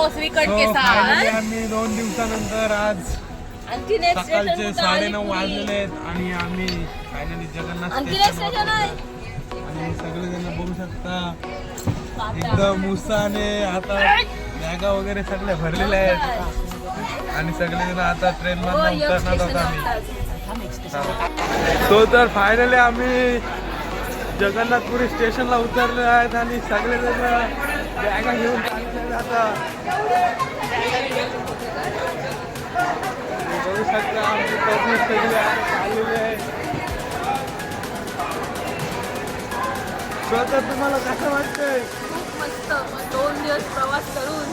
Boss wicket के साथ आम्ही 2 दिवसानंतर आज सकाळचे 9:30 वाजलेले आहेत आणि आम्ही फायनली जगन्नाथ स्टेशन आणि सगळेजण बघू शकता एकदम उत्साहाने आता बॅगा वगैरे सगळे भरलेले आहेत आणि सगळेजण आता ट्रेन मध्ये उतरणार आहोत. तो तर फायनली आम्ही जगन्नाथपुरी स्टेशनला उतरले आहेत आणि सगळेजण बॅगा घेऊन आता बघू शकता आमची पब्लिक सगळी आलेली आहे. स्वतः तुम्हाला कसं वाटतंय? खूप मस्त 2 दिवस प्रवास करून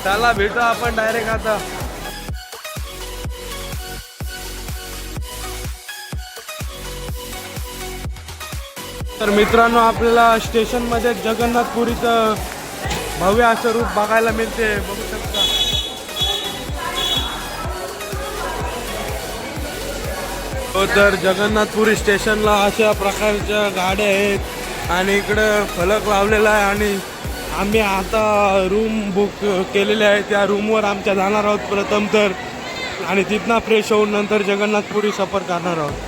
चला भेटू आपण डायरेक्ट आता. तर मित्रांनो आपल्याला स्टेशन मध्ये जगन्नाथपुरीचं भव्य असं रूप बघायला मिळते. बघू शकता तर जगन्नाथपुरी स्टेशनला अशा प्रकारच्या गाड्या आहेत आणि इकडं फलक लावलेला आहे आणि आम्ही आता रूम बुक केलेले आहे. त्या रूमवर आमच्या जाणार आहोत प्रथम तर आणि तिथनं फ्रेश होऊन नंतर जगन्नाथपुरी सफर करणार आहोत.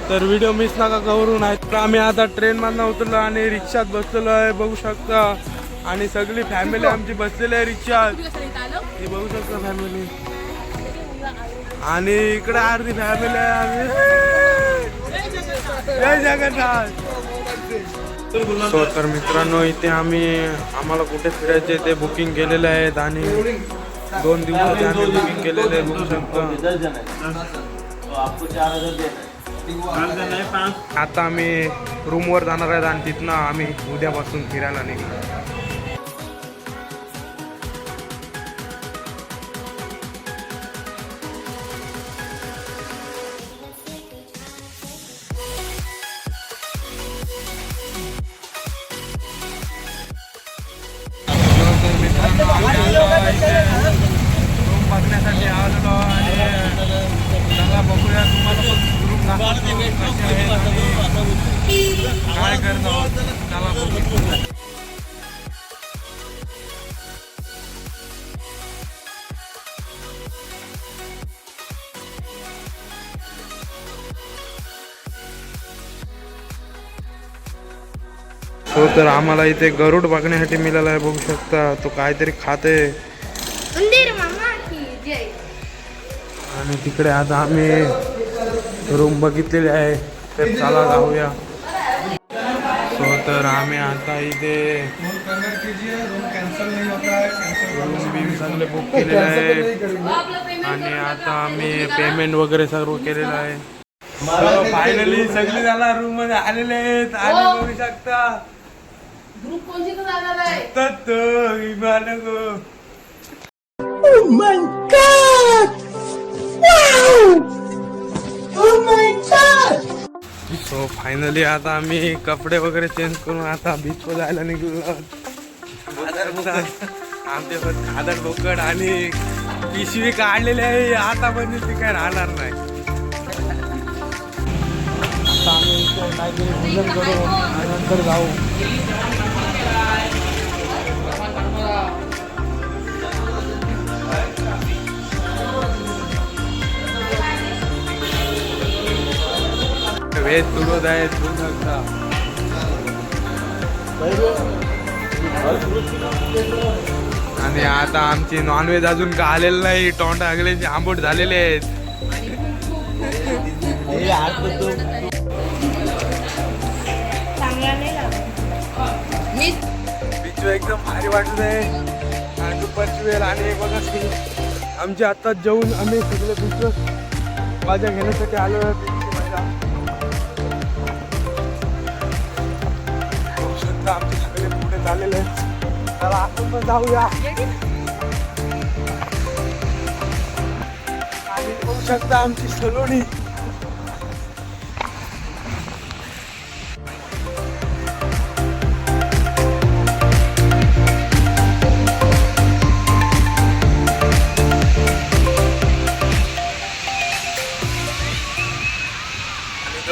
तर व्हिडिओ मिस नका करू. नाही तर आम्ही आता ट्रेनमधनं उतरलो आणि रिक्षात बसलेलो आहे बघू शकता आणि सगळी फॅमिली आमची बसलेली आहे रिक्षात. ही बघू शकता फॅमिली आणि इकडे अर्धी फॅमिली आहे. आम्ही जय जगन्नाथ. तर मित्रांनो इथे आम्हाला कुठे फिरायचे ते बुकिंग केलेले आहेत आणि 2 दिवसाचे आम्ही बुकिंग केलेले आहे बघू शकता. आता आम्ही रूमवर जाणार आहेत आणि तिथनं आम्ही उद्यापासून फिरायला निघणार. रूम बघण्यासाठी आलेलो आणि चला बघूया तुम्हाला रूम काय करत आहोत. चला बघू. हो तर आम्हाला इथे गरुड बघण्यासाठी मिळाला आहे बघू शकता. तो काहीतरी खाते आणि तिकडे आता आम्ही रूम बघितलेले आहे तर चला जाऊया. सो तर आम्ही आता इथे रूम बीम सगळे बुक केलेले आहे आणि आता आम्ही पेमेंट वगैरे सर्व केलेलं आहे. फायनली सगळे झाला रूम मध्ये आलेले आहेत आणि बघू शकता ग्रुप कोणची जाणार आहे सो फायनली आता आम्ही कपडे वगैरे चेंज करून आता बीच वर जायला निघलो. आमच्यासोबत खादड बोकड आणि पिशवी काढलेली आहे आता पण ती काय राहणार नाही. आता आम्ही काहीतरी भोजन करू आणि नंतर जाऊ. वेज सुरू आहे तू शकता आणि आता आमची नॉनव्हेज अजून का आलेलं नाही. तोंड आगल्याचे आंबट झालेले आहेत. बीच एकदम भारी वाटत आहे दुपारची वेळ आणि बघा आमची आता जेवून आम्ही सगळे बीच मजा घेण्यासाठी आलो आहे. आमचे सगळे पुढे झालेले आहेत. चला आपण पण जाऊया आणि बघू शकता आमची सलोनी.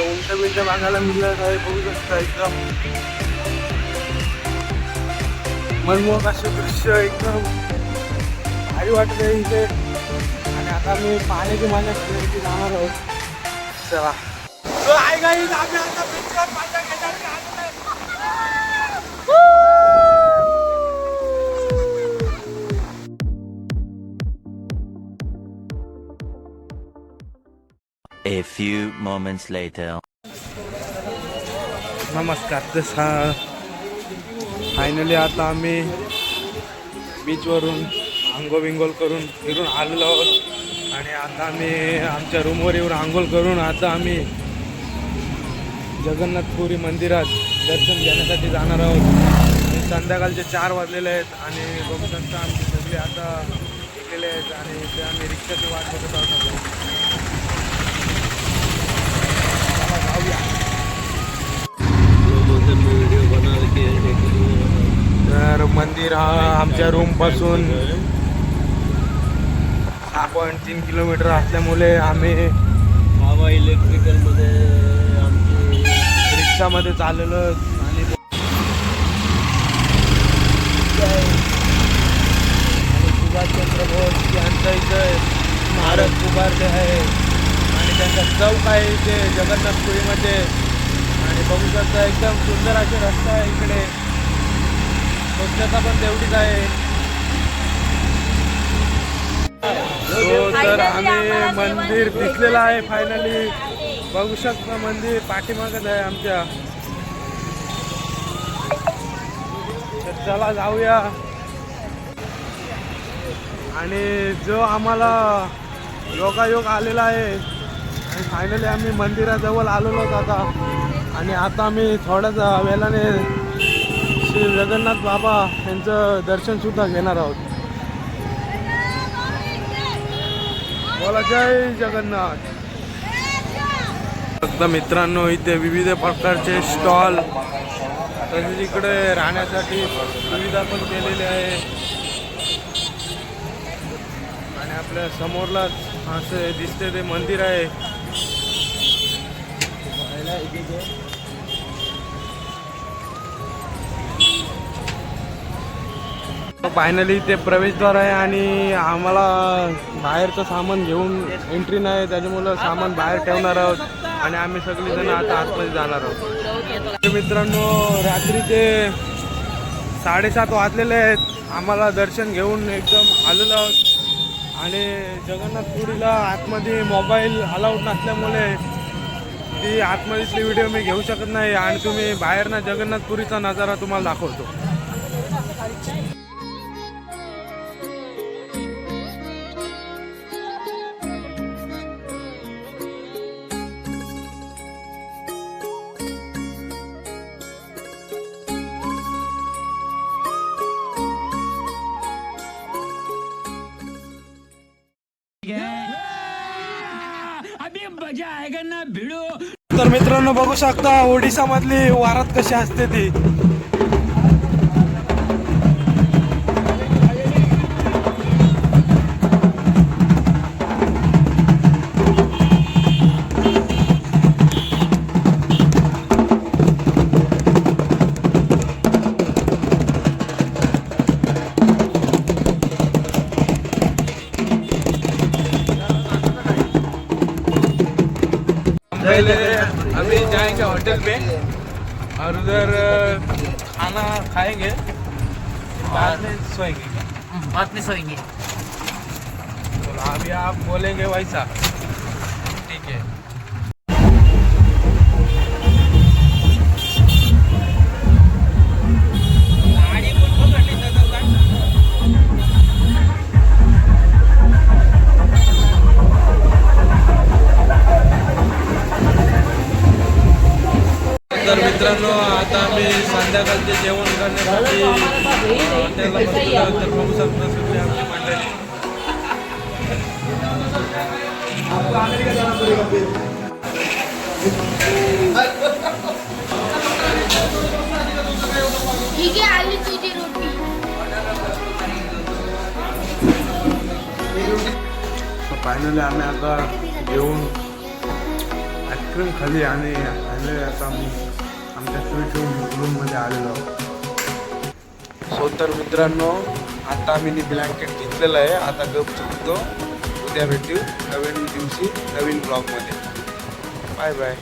उंट बिंट बघायला मिळत आहे बघू शकता एकदम मनमोहक असे दृश्य एकदम भारी वाटत आहे इथे. आणि आता मी पाण्याची मजा करण्याची जाणार आहोत. चला तो आहे गाई आम्ही आता बीचवर मजा घेण्यासाठी आलेलो आहे. A few moments later. नमस्कार. तसा फायनली आता आम्ही बीचवरून आंघोळ बिंगोल करून फिरून आलेलो आहोत. आणि आता आम्ही आमच्या रूमवर येऊन आंघोळ करून आता आम्ही जगन्नाथपुरी मंदिरात दर्शन घेण्यासाठी जाणार आहोत. आणि संध्याकाळचे 4 वाजलेले आहेत आणि बघू शकता आमची सगळी आता निघलेले आहेत आणि ते आम्ही रिक्षाची वाट बघत आहोत. तर मंदिर हा आमच्या रूमपासून 6.3 किलोमीटर असल्यामुळे आम्ही इलेक्ट्रिकलमध्ये आमची रिक्षामध्ये चाललेलो आणि सुभाषचंद्र बोस यांचं इथं स्मारक उभारले आहे आणि त्यांचा चौक आहे इथे जगन्नाथपुरीमध्ये. आणि बघू शकता एकदम सुंदर असे रस्ता आहे इकडे. स्वच्छता पण तेवढीच आहे. तर आम्ही मंदिर दिसलेलं आहे फायनली. बघू शकता मंदिर पाठीमागच आहे आमच्या. तर चला जाऊया. आणि जो आम्हाला योगायोग आलेला आहे आणि फायनली आम्ही मंदिराजवळ आलेलो आहोत आता. आणि आता आम्ही थोड्याच वेळाने श्री जगन्नाथ बाबा यांचं दर्शनसुद्धा घेणार आहोत. बोला जय जगन्नाथ. फक्त मित्रांनो इथे विविध प्रकारचे स्टॉल तसेच इकडे राहण्यासाठी सुविधा पण केलेली आहे. आणि आपल्या समोरलाच असे दिसते ते मंदिर आहे. फायनली ते प्रवेशद्वार आहे आणि आम्हाला बाहेरचं सामान घेऊन एंट्री नाही, त्याच्यामुळं सामान बाहेर ठेवणार आहोत आणि आम्ही सगळेजण आता आतमध्ये जाणार आहोत. मित्रांनो रात्री ते 7:30 वाजलेले आहेत. आम्हाला दर्शन घेऊन एकदम आलेलो आहोत आणि जगन्नाथपुरीला आतमध्ये मोबाईल अलाउड नसल्यामुळे ती आतमध्येची व्हिडिओ मी घेऊ शकत नाही आणि तुम्ही बाहेरनं जगन्नाथपुरीचा नजारा तुम्हाला दाखवतो. तर मित्रांनो बघू शकता ओडिसा मधली वारात कशी असते ती. अभी जाएंगे होटल में और उधर खाना खाएंगे, बाद में सोएंगे. बाद में सोएंगे. तो अभी आप बोलेंगे वैसा ठीक है. तर मित्रांनो आता आम्ही संध्याकाळचे जेवण करण्यासाठी हॉटेलला बसलो. तर बघू शकता सगळी आमची मंडळी. ठीक आहे आली तुझी रोटी. फायनली आम्ही आता जेवून आईस्क्रीम खाली आणि फायनली आता आम्ही आमच्या स्वीट रूममध्ये आलेलो आहोत. सो तर मित्रांनो, आता आम्ही ब्लँकेट घेतलेलं आहे. आता गप चुकतो. उद्या भेटू नवीन दिवशी नवीन ब्लॉगमध्ये. Bye bye.